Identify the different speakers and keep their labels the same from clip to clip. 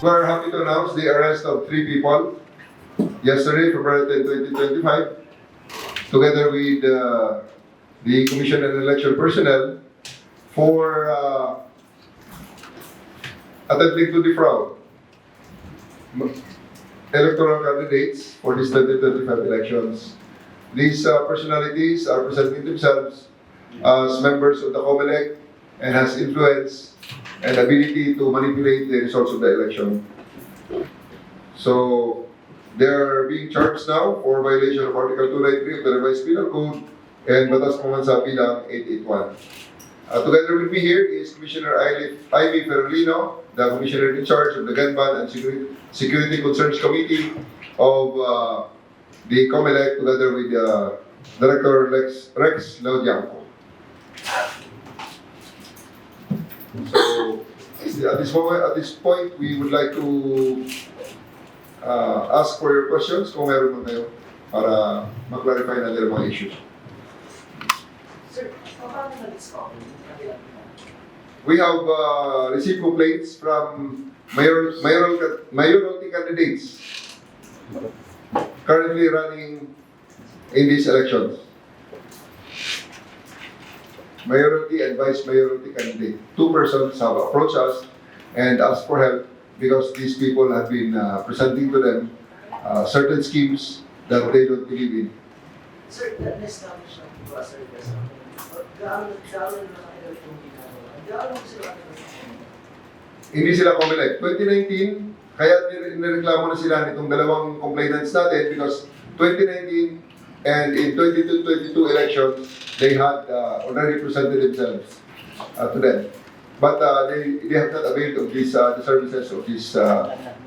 Speaker 1: We're happy to announce the arrest of 3 people yesterday, February 10, 2025, together with the Commission and Election personnel for attempting to defraud electoral candidates for these 2025 elections. These personalities are presenting themselves as members of the COMELEC and has influence and ability to manipulate the results of the election. So, they're being charged now for violation of Article 293 of the Revised Penal Code and Batas Pamansa Bilang 881. Together with me here is Commissioner Ivy Ferolino, the Commissioner in charge of the Gun Ban and Security Concerns Committee of the COMELEC, together with Director Rex Laudianco. So, at this point, we would like to ask for your questions kung meron man kayo para ma-clarify natin ang mga issues.
Speaker 2: Sir, paano na-discover?
Speaker 1: We have received complaints from mayoralty candidates currently running in these elections. Mayoralty and vice mayoralty candidate. 2 persons have approached us and asked for help because these people have been presenting to them certain schemes that they don't believe in.
Speaker 2: Sir, na-establish na po, sir, gaano na kayo itong ginagawa? Gaano sila
Speaker 1: Hindi sila COMELEC. 2019, kaya nireklamo na sila nitong dalawang complainants natin because 2019 and in 2022 elections, they had already presented themselves to them. But they have not availed of these the services of these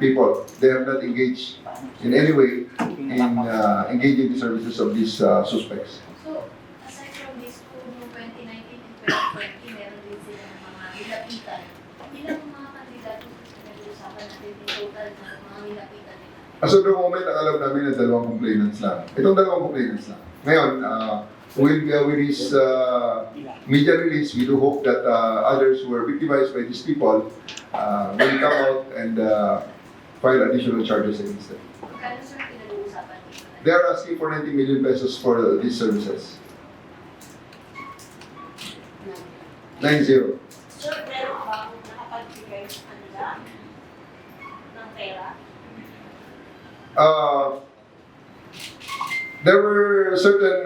Speaker 1: people. They have not engaged in any way in engaging the services of these suspects.
Speaker 3: So, aside from this, kung 2019 and 2020, meron din sila ng mga nilapitan. Ilang mga kandidato nag-uusapan natin in total na mga nilapitan nila?
Speaker 1: As of the moment, ang alam namin na 2 complainants lang. Itong 2 complainants lang. Ngayon, with this media release, we do hope that others who were victimized by these people will come out and file additional charges against them.
Speaker 3: Magkano sir pinag-uusapan dito?
Speaker 1: They are asking for 90 million pesos for these services. 90.
Speaker 4: Sir, meron bang nakapagbigay sa kanila ng pera?
Speaker 1: There were certain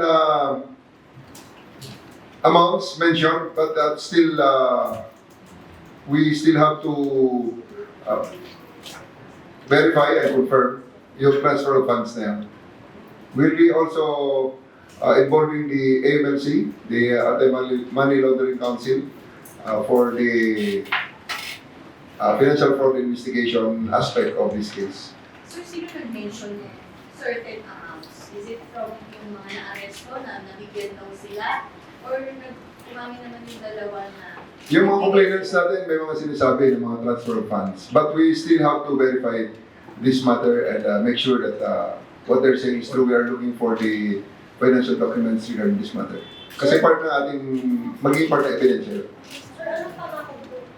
Speaker 1: amounts mentioned, but still, we still have to verify and confirm yung transfer of funds na yan. We'll be also involving the AMLC, the Anti-Money Laundering Council, for the financial fraud investigation aspect of this case.
Speaker 3: Sir, sino nag-mention ng certain amounts? Is it from yung mga na-arresto na nabigyan daw sila? Or umamin naman yung dalawa na...
Speaker 1: Yung mga complainants natin, may mga sinasabi ng mga transfer of funds. But we still have to verify this matter and make sure that what they're saying is true. We are looking for the financial documents regarding this matter. Kasi part na ating, maging part na ebidensya yun.
Speaker 4: Sir, anong pangako po ng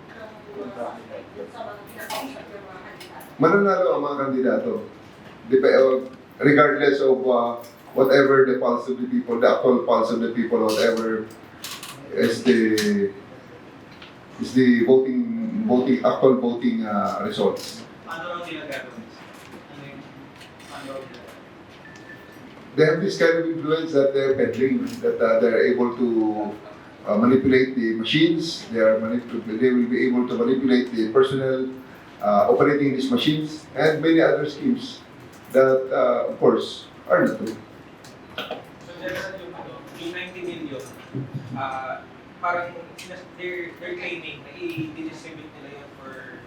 Speaker 4: mga suspect sa mga pinakausap ng mga kandidato?
Speaker 1: Mananalo ang mga kandidato. Regardless of whatever the pulse of the people, the actual pulse of the people, whatever is the actual voting results.
Speaker 5: Paano raw nila gagawin? Ano yung paano raw nila?
Speaker 1: They have this kind of influence that they're peddling, that they're able to manipulate the machines. They will be able to manipulate the personnel operating these machines and many other schemes that, of course, are not true.
Speaker 5: So general yung 90 million, parang they're claiming na i-distribute nila yun for...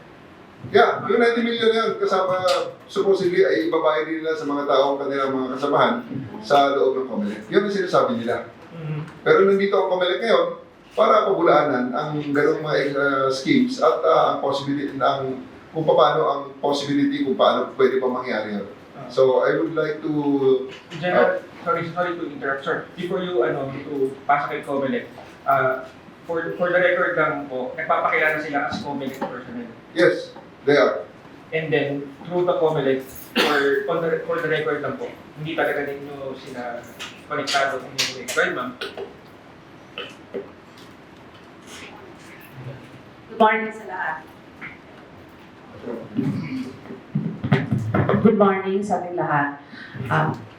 Speaker 1: Yeah, yung 90 million na yun, kasama supposedly ay ibabayad nila sa mga taong kanilang mga kasamahan sa loob ng COMELEC. Yun ang sinasabi nila. Pero nandito ang COMELEC ngayon para pabulaanan ang ganong mga schemes at ang possibility, kung paano ang possibility, kung paano pwede pa mangyari yun. So I would like to...
Speaker 6: General, sorry to interrupt, sir. Before you to pasa kay COMELEC, for the record lang po, nagpapakilala sila as COMELEC personnel.
Speaker 1: Yes, they are.
Speaker 6: and then through the COMELEC for the record lang po, hindi talaga ninyo sila konektado kung yung way. Right, ma'am?
Speaker 4: Good morning sa lahat. Good morning sa ating lahat.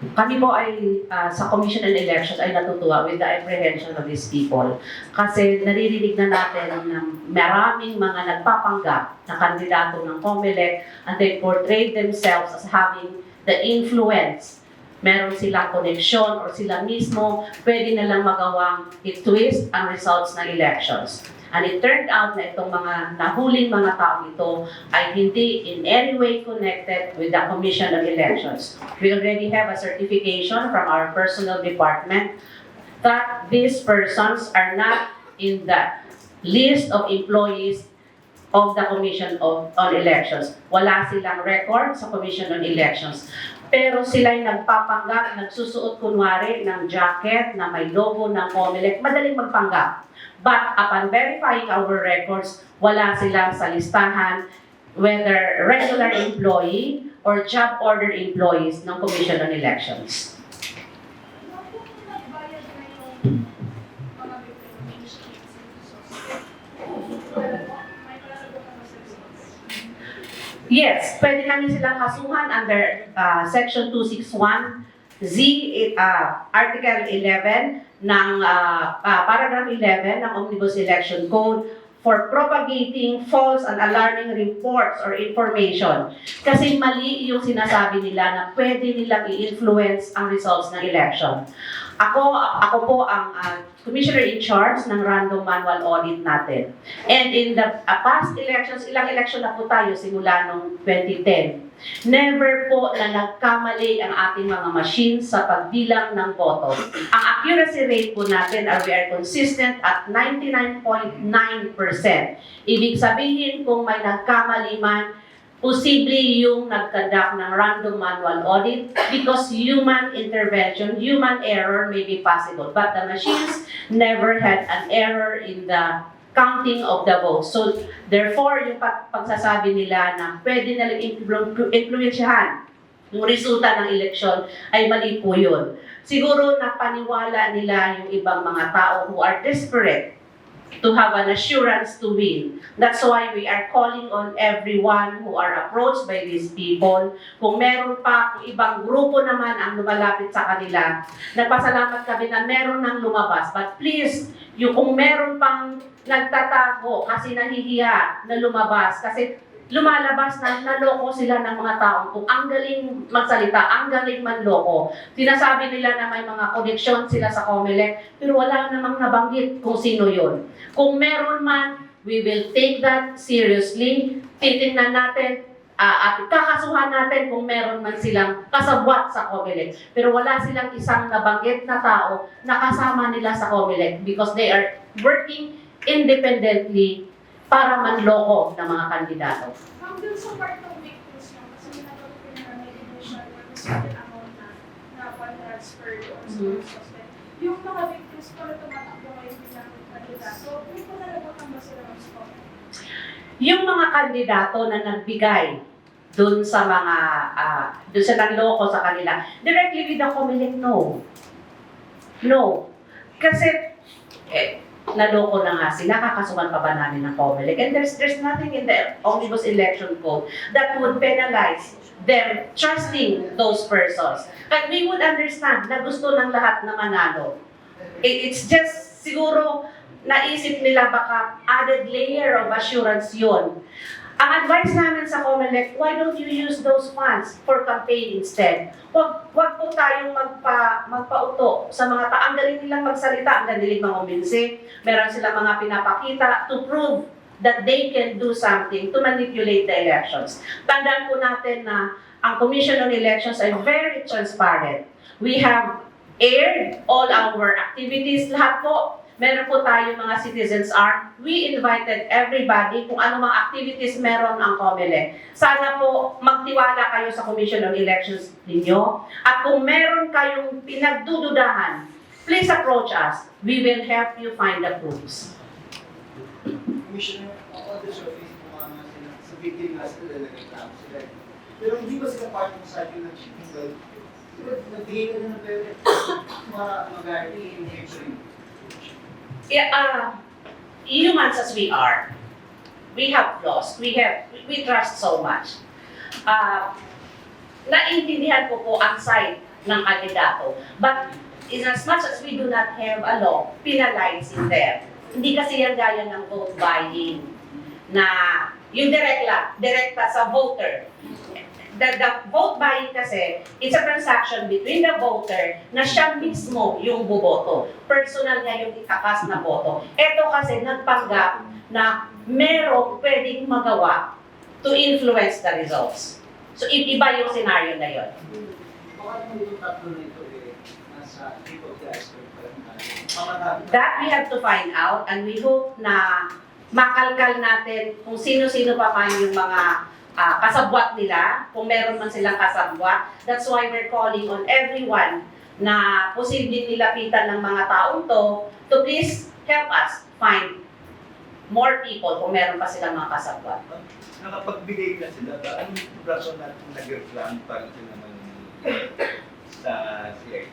Speaker 4: Kami po ay sa Commission on Elections ay natutuwa with the apprehension of these people. Kasi naririnig na natin na maraming mga nagpapanggap na kandidato ng COMELEC and they portray themselves as having the influence. Meron silang connection or sila mismo pwede na lang magawang i-twist ang results ng elections. And it turned out na itong mga nahuling mga tao ito ay hindi in any way connected with the Commission on Elections. We already have a certification from our personnel department that these persons are not in the list of employees of the Commission on Elections. Wala silang record sa Commission on Elections. Pero sila'y nagpapanggap, nagsusuot kunwari ng jacket na may logo ng COMELEC, madaling magpanggap. But upon verifying our records, wala silang sa listahan whether regular employee or job order employees ng Commission on Elections.
Speaker 3: Nagbayad na yung mga may palasagot na sa results.
Speaker 4: Yes, pwede namin silang kasuhan under Section 261 Z, Article 11 ng Paragraph 11 ng Omnibus Election Code for propagating false and alarming reports or information. Kasi mali yung sinasabi nila na pwede nilang i-influence ang results ng election. Ako po ang Commissioner in charge ng random manual audit natin. And in the past elections, ilang election na po tayo simula noong 2010. Never po na nagkamali ang ating mga machines sa pagbilang ng boto. Ang accuracy rate po natin we are consistent at 99.9%. Ibig sabihin kung may nagkamali man, posible yung nag-conduct ng random manual audit because human intervention, human error may be possible. But the machines never had an error in the counting of the votes. So, therefore, yung pagsasabi nila na pwede nalang influensyahan yung resulta ng eleksyon ay mali po yun. Siguro napaniwala nila yung ibang mga tao who are desperate to have an assurance to win. That's why we are calling on everyone who are approached by these people. Kung meron pa, kung ibang grupo naman ang lumalapit sa kanila, nagpasalamat kami na meron nang lumabas. But please, kung meron pang nagtatago kasi nahihiya na lumabas, kasi lumalabas na naloko sila ng mga taong kung ang galing magsalita, ang galing manloko. Sinasabi nila na may mga koneksyon sila sa COMELEC, pero wala namang nabanggit kung sino yon. Kung meron man, we will take that seriously. Titingnan natin at kakasuhan natin kung meron man silang kasabwat sa COMELEC. Pero wala silang isang nabanggit na tao na kasama nila sa COMELEC because they are working independently para manloko ng mga kandidato.
Speaker 3: Ang dun sa part ng victims nyo, kasi ginagawa ko na may initial or certain amount na transfer or suspect. Yung mga victims po na tumatakbo ngayon bilang kandidato, may panalagotan ba sila ng score?
Speaker 4: Yung mga kandidato na nagbigay dun sa mga, dun sa nanloko sa kanila, directly with the COMELEC, no. No. Kasi, naloko na nga sila, kakasuhan pa ba namin ng COMELEC? And there's nothing in the Omnibus Election Code that would penalize them trusting those persons. But we would understand na gusto ng lahat na manalo. It's just siguro naisip nila baka added layer of assurance yun. Ang advice namin sa COMELEC, why don't you use those funds for campaign instead? Wag po tayong magpauto sa mga ang galing nilang magsalita, ang galing mga umbinsi, meron silang mga pinapakita to prove that they can do something to manipulate the elections. Tandaan po natin na ang Commission on Elections ay very transparent. We have aired all our activities, lahat po. Meron po tayo mga citizens arm. We invited everybody kung ano mga activities meron ang COMELEC. Sana po magtiwala kayo sa Commission on Elections ninyo. At kung meron kayong pinagdududahan, please approach us. We will help you find the proofs.
Speaker 5: Commissioner, all the surface po nga sila. Sa
Speaker 2: victim na sila, nagreklamo sila. Pero hindi ba sila part ng cycle ng shipping well? Diba, nagbigay ka na ng pera para mag-arty in history.
Speaker 4: Yeah, humans as we are, we have flaws. We trust so much. Naintindihan ko po ang side ng kandidato. But in as much as we do not have a law penalizing them, hindi kasi yan gaya ng vote buying na yung direkta sa voter. The vote buying kasi, it's a transaction between the voter na siya mismo yung boboto. Personal niya yung itakas na boto. Ito kasi nagpanggap na merong pwedeng magawa to influence the results. So, iba yung scenario na yun.
Speaker 2: Baka naman yung tatlo na ito nasa tip of the iceberg pa rin tayo.
Speaker 4: That we have to find out and we hope na makalkal natin kung sino-sino pa man yung mga kasabwat nila, kung meron man silang kasabwat. That's why we're calling on everyone na posibleng nilapitan ng mga taong to please help us find more people kung meron pa silang mga kasabwat.
Speaker 7: Nakapagbigay na sila ba? Anong rason natin nag-reclam para sila naman sa CID?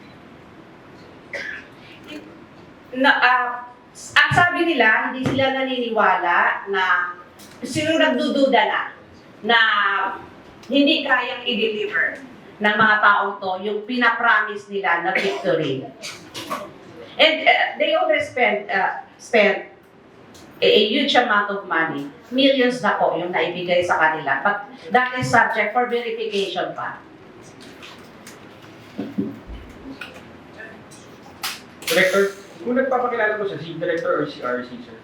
Speaker 4: Ang sabi nila, hindi sila naniniwala na sino nagdududa na hindi kayang i-deliver ng mga taong to yung pinapromise nila na victory. And they always spend a huge amount of money. Millions na po yung naibigay sa kanila. But that is subject for verification pa.
Speaker 6: Director, kung nagpapakilala ko siya, si Director or si RC, sir,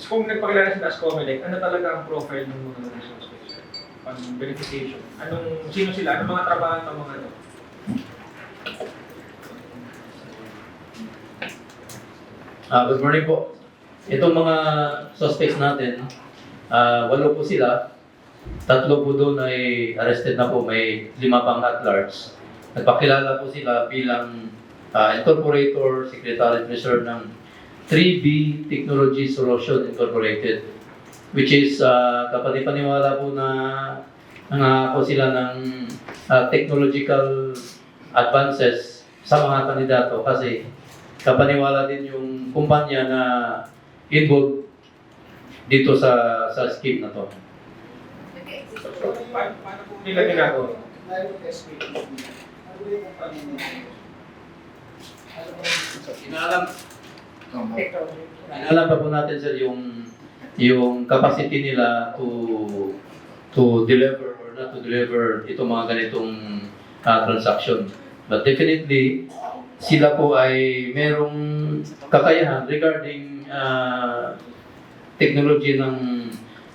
Speaker 6: kung nagpakilala sila as Comelec, ano talaga ang profile ng mga suspects, sir? Pang verification. Sino sila? Anong mga trabaho ng mga ano?
Speaker 8: Good morning po. Itong mga suspects natin, 8 po sila. 3 po doon ay arrested na po, may 5 pang at large. Nagpakilala po sila bilang Incorporator, Secretary Treasurer ng 3B Technology Solution Incorporated, which is kapani-paniwala po na nangako sila ng technological advances sa mga kandidato kasi kapaniwala din yung kumpanya na involved dito sa scheme na to.
Speaker 6: Paano po nila ginagawa?
Speaker 2: Dahil yung SPP, ano ba yung kumpanya nila? Ano ba yung
Speaker 8: Inalam pa po natin sir yung capacity nila to deliver or not to deliver itong mga ganitong transaction. But definitely sila po ay merong kakayahan regarding technology ng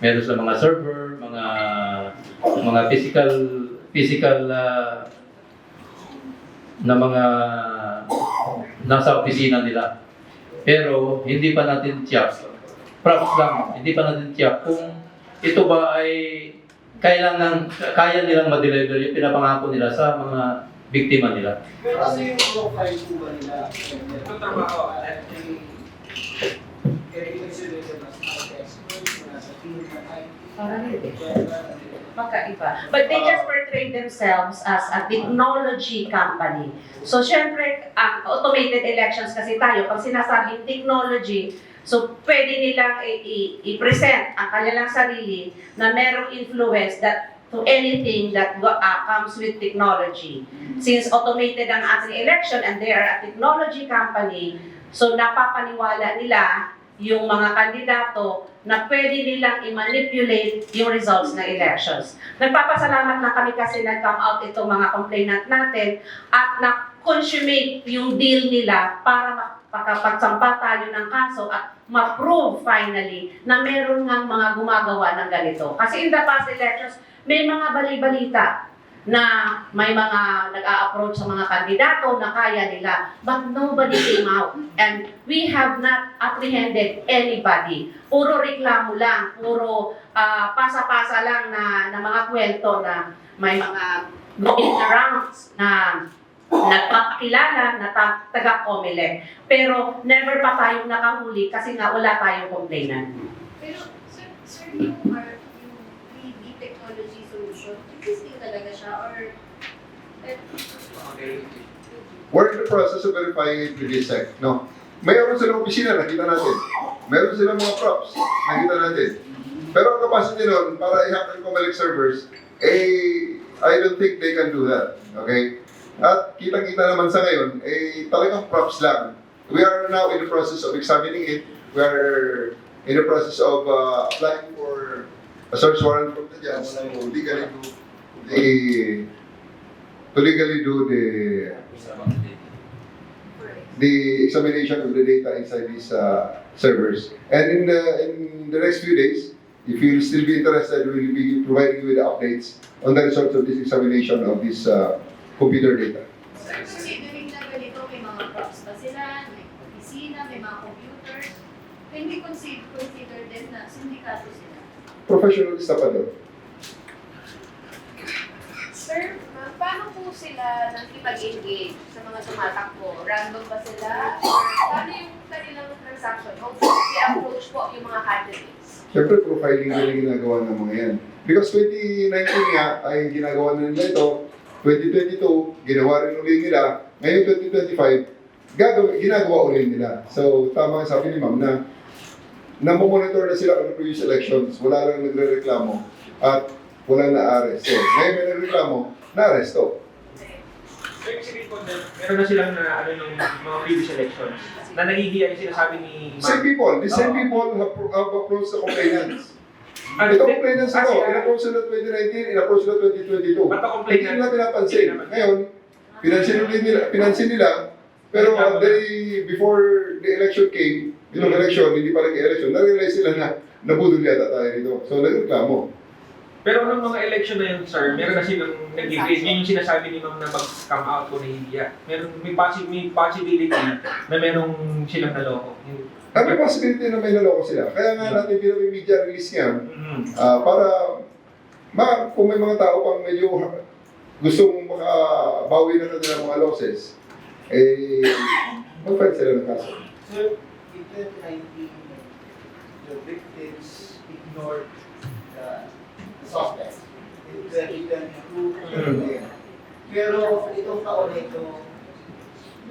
Speaker 8: meron sa mga server, mga physical na mga nasa opisina nila. Pero hindi pa natin tiyak. Props lang, hindi pa natin tiyak kung ito ba ay kaya nilang ma-deliver yung pinapangako nila sa mga biktima nila.
Speaker 2: Pero ano yung profile po ba nila?
Speaker 6: Anong trabaho?
Speaker 2: Consider them as experts, nasa team na tayo.
Speaker 4: Parang hindi. Magkaiba. But they just portray themselves as a technology company. So, syempre, ang automated elections kasi tayo, pag sinasabing technology, so pwede nilang i-present ang kanilang sarili na merong influence that to anything that comes with technology. Since automated ang ating election and they are a technology company, so napapaniwala nila yung mga kandidato na pwede nilang i-manipulate yung results ng elections. Nagpapasalamat lang kami kasi nag-come out itong mga complainant natin at na-consummate yung deal nila para makapagsampa tayo ng kaso at ma-prove finally na meron ngang mga gumagawa ng ganito. Kasi in the past elections, may mga bali-balita na may mga nag-a-approach sa mga kandidato na kaya nila, but nobody came out. And we have not apprehended anybody. Puro reklamo lang, puro pasa-pasa lang na mga kwento na may mga going arounds na nagpapakilala na taga-Comelec. Pero never pa tayong nakahuli kasi nga wala tayong complainant.
Speaker 3: Pero, sir, yung 3D
Speaker 9: talaga siya or
Speaker 1: We're in the process of verifying it with DSEC, no? Mayroon silang opisina, nakita natin. Meron silang mga props, nakita natin. Pero ang capacity nun, para i-hack ang Comelec servers, I don't think they can do that, okay? At kitang-kita naman sa ngayon, talagang props lang. We are now in the process of examining it. We are in the process of applying for a search warrant from the judge to legally do the examination of the data inside these servers. And in the next few days, if you'll still be interested, we will be providing you with updates on the results of this examination of this computer data.
Speaker 9: sir, considering na ganito, may mga props pa sila, may opisina, may mga computers, hindi consider din na sindikato sila.
Speaker 1: Professionalista pa daw.
Speaker 10: Sir, paano po sila nakipag-engage sa mga tumatakbo? Random ba sila? Or paano yung kanilang transaction? How do they approach po yung mga candidates?
Speaker 1: Siyempre, profiling din ang ginagawa ng mga yan. Because 2019 nga ay ginagawa na nila ito, 2022, ginawa rin ulit nila, ngayon 2025, ginagawa ulit nila. So, tama ang sabi ni ma'am na namomonitor na sila ng previous elections, wala lang nagre-reklamo at wala na-arrest. So, ngayon may nagreklamo, na-arresto.
Speaker 6: So, yung sabihin po, meron na silang na, ng mga previous elections na nahihiya yung sinasabi ni
Speaker 1: Same people, the same people have approached the complainants. Ito complainants na to, in-approach sila 2019, in-approach sila 2022.
Speaker 6: Ba't pa
Speaker 1: Hindi
Speaker 6: complainant?
Speaker 1: nila pinapansin. Ngayon, pinansin nila, pero before the election came, itong election, hindi pa nag-election, na-realize sila na nabudol yata tayo dito. So, nagreklamo.
Speaker 6: Pero nung mga election na yun, sir, meron na silang nag-grade. Yun yung sinasabi ni ma'am na mag-come out po nahihiya. May possibility na merong silang naloko.
Speaker 1: May possibility na may naloko sila. Kaya nga natin media release yan, para kung may mga tao pang medyo gustong makabawi na kanilang mga losses, mag-fight sila ng kaso.
Speaker 2: Sir, in 2019, the victims ignored the suspect. In 2022, pero itong taon na ito,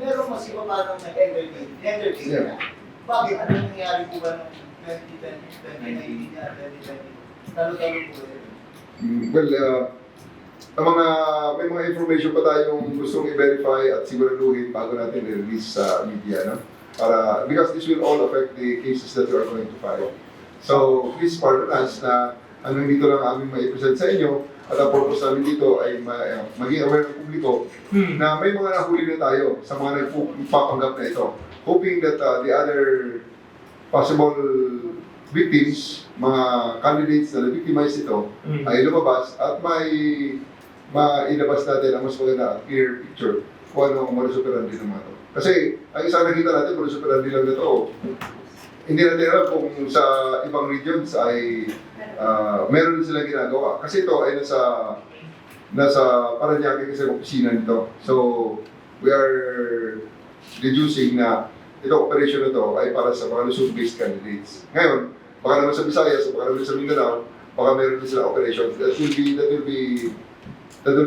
Speaker 2: merong mas iba pa nang nag-entertain na. Bakit? Ano nangyari po ba noong 2020, 2019 at 2020? Talo-talo po yun.
Speaker 1: Well, may mga information pa tayong gustong i-verify at siguraduhin bago natin i-release sa media, no? Because this will all affect the cases that we are going to file. So, please pardon us na hanggang dito lang aming mai-present sa inyo at ang purpose namin dito ay maging aware ng publiko na may mga nahuli na tayo sa mga nagpapanggap na ito. Hoping that the other possible victims, mga candidates na na-victimize ito, ay lumabas at mailabas natin ang mas maganda at clear picture kung ano ang modus operandi ng mga ito. Kasi ang isang nakita natin, modus operandi lang na ito, hindi natin alam kung sa ibang regions ay meron din silang ginagawa. Kasi ito ay nasa Paranaque kasi opisina nito. So, we are deducing na itong operation na ito ay para sa mga Luzon-based candidates. Ngayon, baka naman sa Visayas, baka naman sa Mindanao, baka meron din sila operation. That will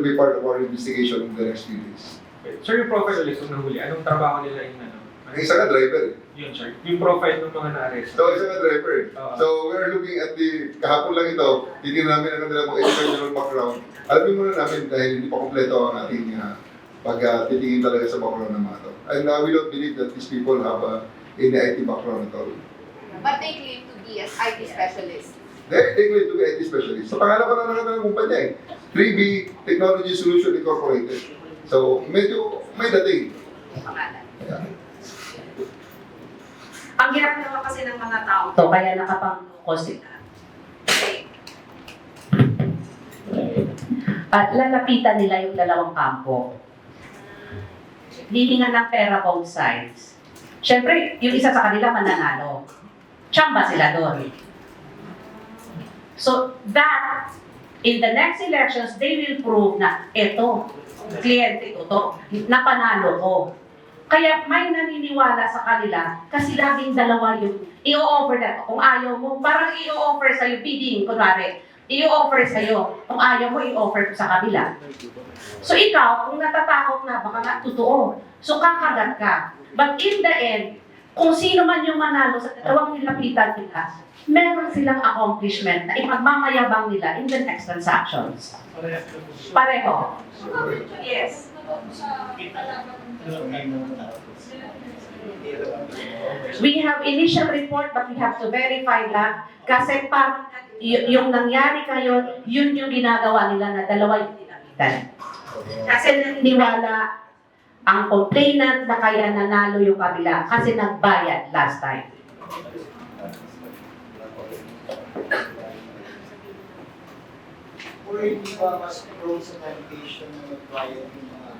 Speaker 1: be part of our investigation in the next few days.
Speaker 6: Sir, yung profile ulit kung nahuli, anong trabaho nila yung ano?
Speaker 1: Ang isa nga driver.
Speaker 6: Yun, sir. Yung profile ng mga na-arrest.
Speaker 1: So, isa nga driver. So, we are looking at kahapon lang ito, titignan namin ang kanilang mga educational background. Alamin muna namin dahil hindi pa kompleto ang ating pag-titingin talaga sa background ng mga ito. And we don't believe that these people have any IT background at all.
Speaker 10: But they claim to be as IT specialists.
Speaker 1: They claim to be IT specialist. Sa pangalan pa na ng kumpanya 3B Technology Solution Incorporated. So, medyo may dating.
Speaker 10: Pangalan.
Speaker 1: Yeah.
Speaker 4: Ang hirap naman kasi ng mga tao to, kaya nakapangko sila. At lalapitan nila yung dalawang kampo. Hihingan ng pera both sides. Siyempre, yung isa sa kanila mananalo. Tsamba sila doon. So, that, in the next elections, they will prove na eto, kliyente ko to, napanalo ko. Kaya may naniniwala sa kanila kasi laging dalawa yung i-offer na. Kung ayaw mo, parang i-offer sa'yo bidding, kunwari, i-offer sa'yo. Kung ayaw mo, i-offer ko sa kabila. So ikaw, kung natatakot na, baka nga totoo. So kakagat ka. But in the end, kung sino man yung manalo sa dalawang nilapitan nila, meron silang accomplishment na ipagmamayabang nila in the next transactions. Pareho. Yes. We have initial report but we have to verify that kasi parang yung nangyari kayo, yun yung ginagawa nila na dalawa yung nilapitan. Kasi naniniwala ang complainant na kaya nanalo yung kabila kasi nagbayad last time.
Speaker 2: Or hindi ba mas prone sa temptation na magbayad yung mga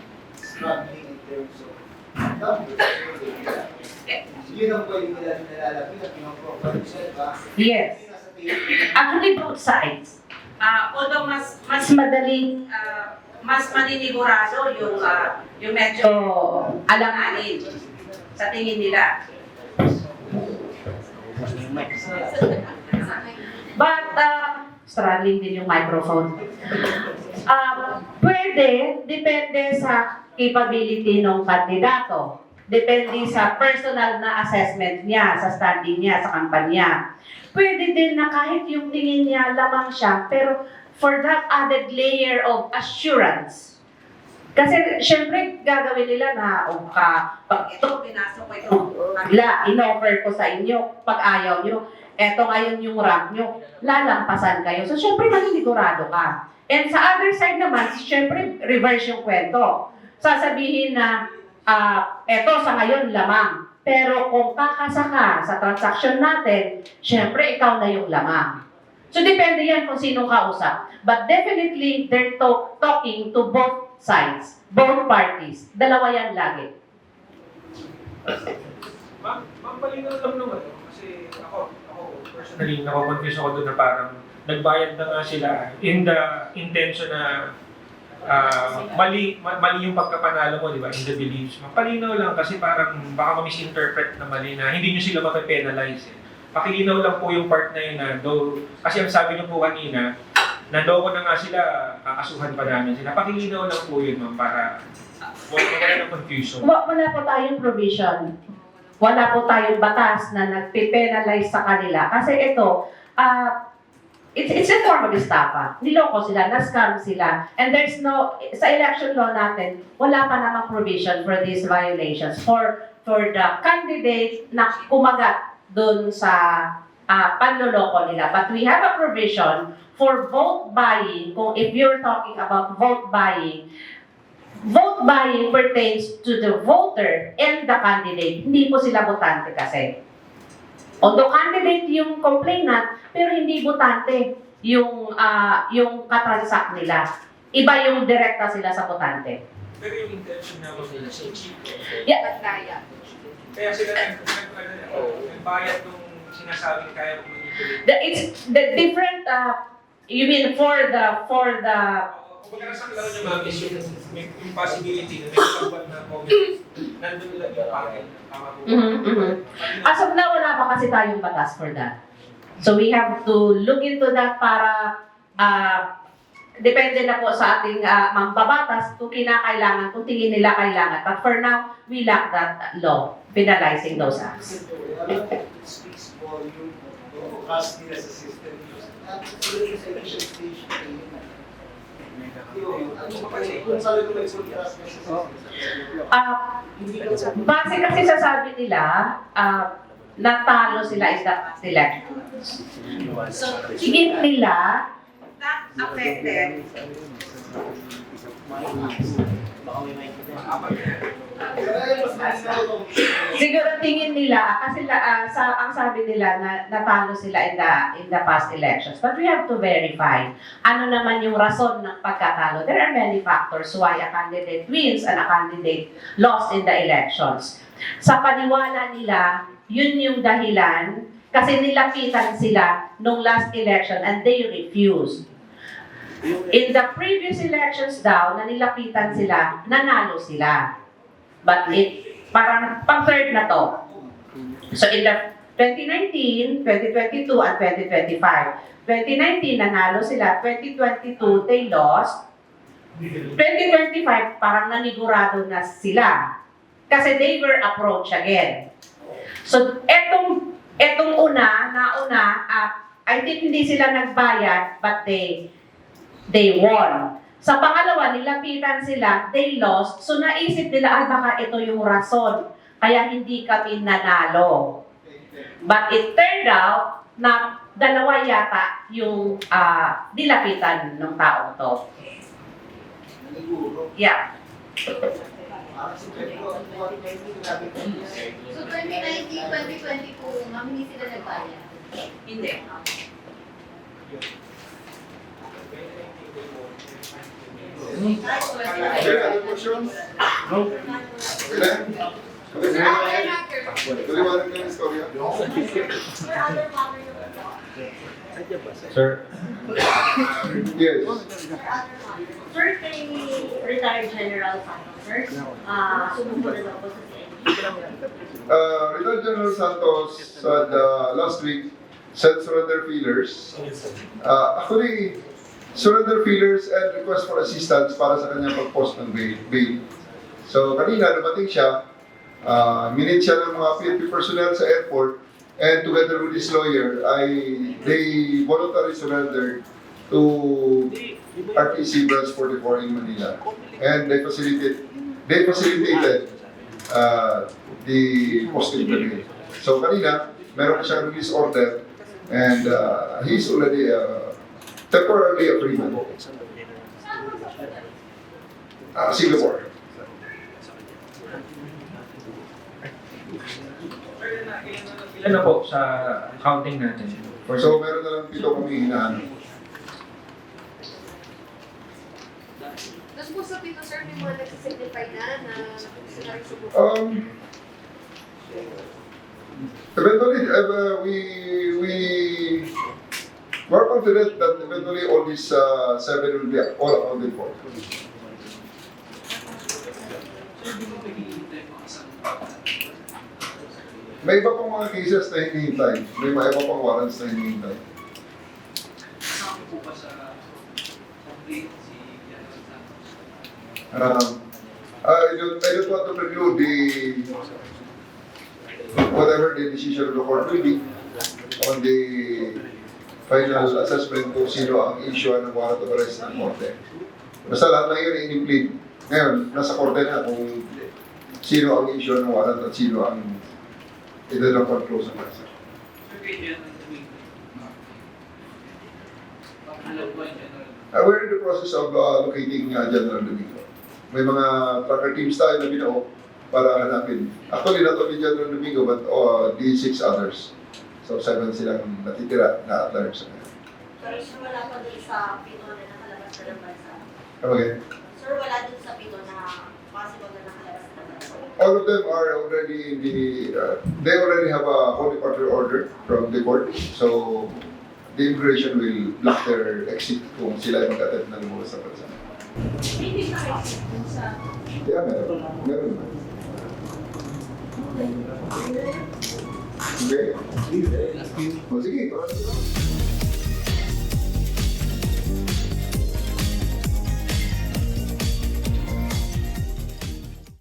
Speaker 2: struggling in terms of numbers? Yun ang pwede nila nilalaki na pinag-profile sila, ba?
Speaker 4: Yes.
Speaker 2: Hindi nasa table.
Speaker 4: Actually, both sides. Although mas madaling, mas maninigurado yung medyo alanganin sa tingin nila. But, struggling din yung microphone. Pwede, depende sa capability ng kandidato. Depende sa personal na assessment niya, sa standing niya, sa kampanya. Pwede din na kahit yung tingin niya lamang siya, pero for that added layer of assurance. Kasi syempre gagawin nila na pag ito pinasok ko ito, in-offer ko sa inyo, pag ayaw nyo, eto ngayon yung rank nyo, lalampasan kayo. So syempre maninigurado ka. And sa other side naman, syempre reverse yung kwento. Sasabihin na eto sa ngayon lamang. Pero kung kakasa ka sa transaction natin, syempre ikaw na yung lamang. So depende yan kung sino kausap. But definitely, they're talking to both sides, both parties. Dalawa yan lagi.
Speaker 6: Ma'am, palinaw lang naman. Kasi ako personally, nako-confuse ako doon na parang nagbayad na nga sila in the intention na mali yung pagkapanalo mo, di ba? In the beliefs. Palinaw lang kasi parang baka ma-misinterpret na mali na hindi nyo sila mape-penalize. Pakilinaw lang po yung part na yun na kasi ang sabi nyo po kanina, nandoko na nga sila, kakasuhan pa namin sila. Pakilinaw lang po yun, ma'am, para wala ng confusion.
Speaker 4: Wala po tayong provision. Wala po tayong batas na nagpe-penalize sa kanila. Kasi ito, it's a form of estafa. Niloko sila, na-scam sila. And there's no, sa election law natin, wala pa namang provision for these violations. For the candidate na kumagat doon sa panloloko nila. But we have a provision for vote buying. Kung if you're talking about vote buying pertains to the voter and the candidate. Hindi po sila botante kasi. Although candidate yung complainant, pero hindi botante yung katransact nila. Iba yung direkta sila sa botante.
Speaker 6: Pero yung intention na nila, so cheap.
Speaker 4: Yeah.
Speaker 10: Pagkaya.
Speaker 6: Kaya sila nagbayad nung sinasabing kaya mo manipulate.
Speaker 4: It's the different, you mean for the
Speaker 6: Kung magkakasang laro niya ma'am is yung possibility na may kasabot na comment, nandun lang yung packet.
Speaker 4: As of now, wala pa kasi tayong batas for that. So we have to look into that para depende na po sa ating mambabatas kung kinakailangan, kung tingin nila kailangan. But for now, we lack that law penalizing those acts.
Speaker 2: It speaks volume of trust nila sa system. Siguro sa initial stage na yun. Kung saan nila trust nila sa system.
Speaker 4: Base kasi sa sabi nila, natalo sila in the past elections. So, tingin nila, that affected. Siguro tingin nila, kasi ang sabi nila na natalo sila in the past elections. But we have to verify ano naman yung rason ng pagkatalo. There are many factors why a candidate wins and a candidate lost in the elections. Sa paniwala nila, yun yung dahilan kasi nilapitan sila nung last election and they refused. In the previous elections daw, na nilapitan sila, nanalo sila. But parang pang-third na to. So in the 2019, 2022, and 2025, 2019 nanalo sila, 2022 they lost, 2025 parang nanigurado na sila. Kasi they were approached again. So, etong nauna, I think hindi sila nagbayad, but they won. Sa pangalawa, nilapitan sila, they lost. So, naisip nila, baka ito yung rason. Kaya hindi kami nanalo. But it turned out na dalawa yata yung nilapitan ng taong to. Yeah.
Speaker 9: So 2019, 2022, ma'am, hindi sila nagbayad.
Speaker 4: Hindi.
Speaker 1: Any other questions? No. Okay na? Okay na? Tuliwanag ka, Ms. Coria.
Speaker 6: Sir,
Speaker 1: Yes.
Speaker 11: Sir, kay retired General Santos, sir, sumunod na daw po sa CND.
Speaker 1: Retired General Santos said last week sent surrender feelers. Actually, surrender feelers and request for assistance para sa kanyang pag-post ng bail. So kanina dumating siya, minute siya ng mga PNP personnel sa airport, and together with his lawyer, they voluntarily surrendered to RTC Branch 44 in Manila. And they facilitated the posting of the bail. So kanina, meron siyang release order, and he's already temporarily a free man. Singapore.
Speaker 6: ilan na po sa counting natin?
Speaker 1: So meron na lang pito kami hinahanap.
Speaker 10: Tapos po sa pito, sir, may mga nagsisignify na sila rin subukan.
Speaker 1: Eventually, we're confident that eventually all these 7 will be all accounted for. May iba pang mga cases na hinihintay. May mga iba pang warrants na hinihintay.
Speaker 5: Kasama po ba sa complaint si General Santos?
Speaker 1: I don't want to prelude whatever the decision of the court will be on the final assessment kung sino ang issue ng warrant of arrest ng korte. Basta lahat ng yun in-implead. Ngayon, nasa korte na kung sino ang issue ng warrant at sino ang idadapag close ang arrest.
Speaker 5: Sir, kay General Domingo. Alam ko ang General.
Speaker 1: We're in the process of locating General Domingo. May mga tracker teams tayo na binuo para hanapin. Actually, not only General Domingo, but the 6 others. So, 7 silang natitira na at large.
Speaker 11: Sir, wala pa dun sa pito na nakalabas na ng bansa.
Speaker 1: Okay.
Speaker 11: Sir, wala dun sa pito na possible na nakalabas na ng bansa.
Speaker 1: All of them are already in they already have a whole departure order from the court. So, the immigration will block their exit kung sila ay mag-attempt na lumabas sa bansa.
Speaker 3: Hindi na kayo sa
Speaker 1: Yeah, meron. Meron. Okay. O sige,